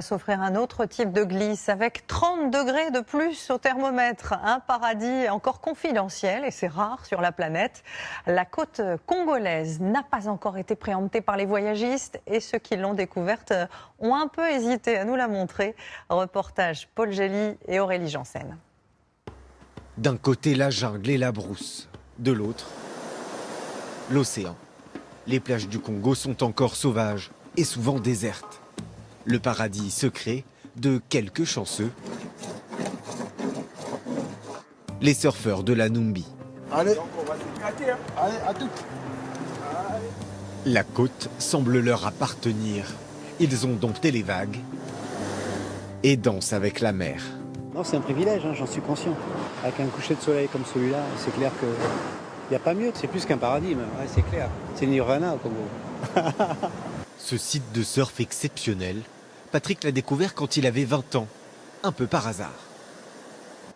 s'offrir un autre type de glisse avec 30 degrés de plus au thermomètre. Un paradis encore confidentiel et c'est rare sur la planète. La côte congolaise n'a pas encore été préemptée par les voyagistes et ceux qui l'ont découverte ont un peu hésité à nous la montrer. Reportage Paul Gély et Aurélie Janssen. D'un côté la jungle et la brousse, de l'autre l'océan. Les plages du Congo sont encore sauvages et souvent désertes. Le paradis secret de quelques chanceux, les surfeurs de la Numbi. Allez, allez, à tout. La côte semble leur appartenir. Ils ont dompté les vagues et dansent avec la mer. Non, c'est un privilège, hein, j'en suis conscient. Avec un coucher de soleil comme celui-là, c'est clair que il n'y a pas mieux. C'est plus qu'un paradis, même. Ouais, c'est clair. C'est Nirvana au Congo. Ce site de surf exceptionnel, Patrick l'a découvert quand il avait 20 ans, un peu par hasard.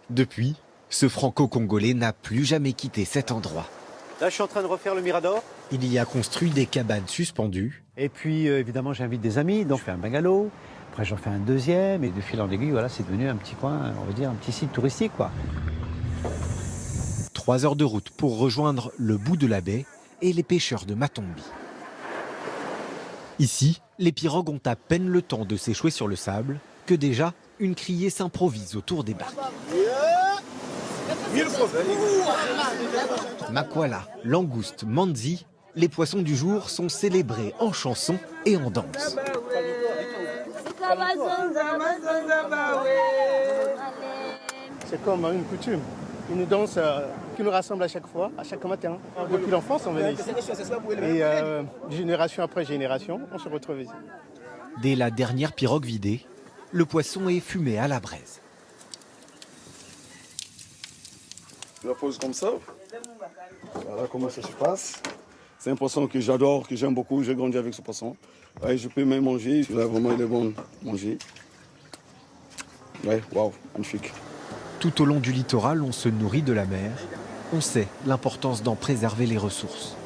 Depuis, ce franco-congolais n'a plus jamais quitté cet endroit. Là, je suis en train de refaire le Mirador. Il y a construit des cabanes suspendues. Et puis, évidemment, j'invite des amis. Donc, je fais un bungalow. Après, j'en fais un deuxième. Et de fil en aiguille, voilà, c'est devenu un petit coin, on va dire, un petit site touristique, quoi. 3 heures de route pour rejoindre le bout de la baie et les pêcheurs de Matombi. Ici, les pirogues ont à peine le temps de s'échouer sur le sable que déjà une criée s'improvise autour des barques. Makwala, langouste, manzi, les poissons du jour sont célébrés en chansons et en danse. C'est comme une coutume, une danse qui nous rassemble à chaque fois, à chaque matin. Depuis l'enfance, on venait ici. Et génération après génération, on se retrouve ici. Dès la dernière pirogue vidée, le poisson est fumé à la braise. Je la pose comme ça. Voilà comment ça se passe. C'est un poisson que j'adore, que j'aime beaucoup. J'ai grandi avec ce poisson. Ouais, je peux même manger. Là, vraiment, il est bon à manger. Ouais, waouh, magnifique. Tout au long du littoral, on se nourrit de la mer. On sait l'importance d'en préserver les ressources.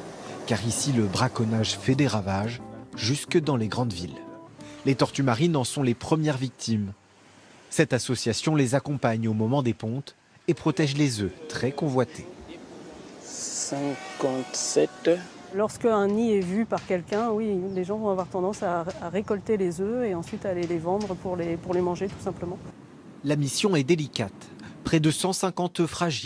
Car ici, le braconnage fait des ravages, jusque dans les grandes villes. Les tortues marines en sont les premières victimes. Cette association les accompagne au moment des pontes et protège les œufs très convoités. 57. Lorsque un nid est vu par quelqu'un, oui, les gens vont avoir tendance à récolter les œufs et ensuite à aller les vendre pour les manger tout simplement. La mission est délicate. Près de 150 œufs fragiles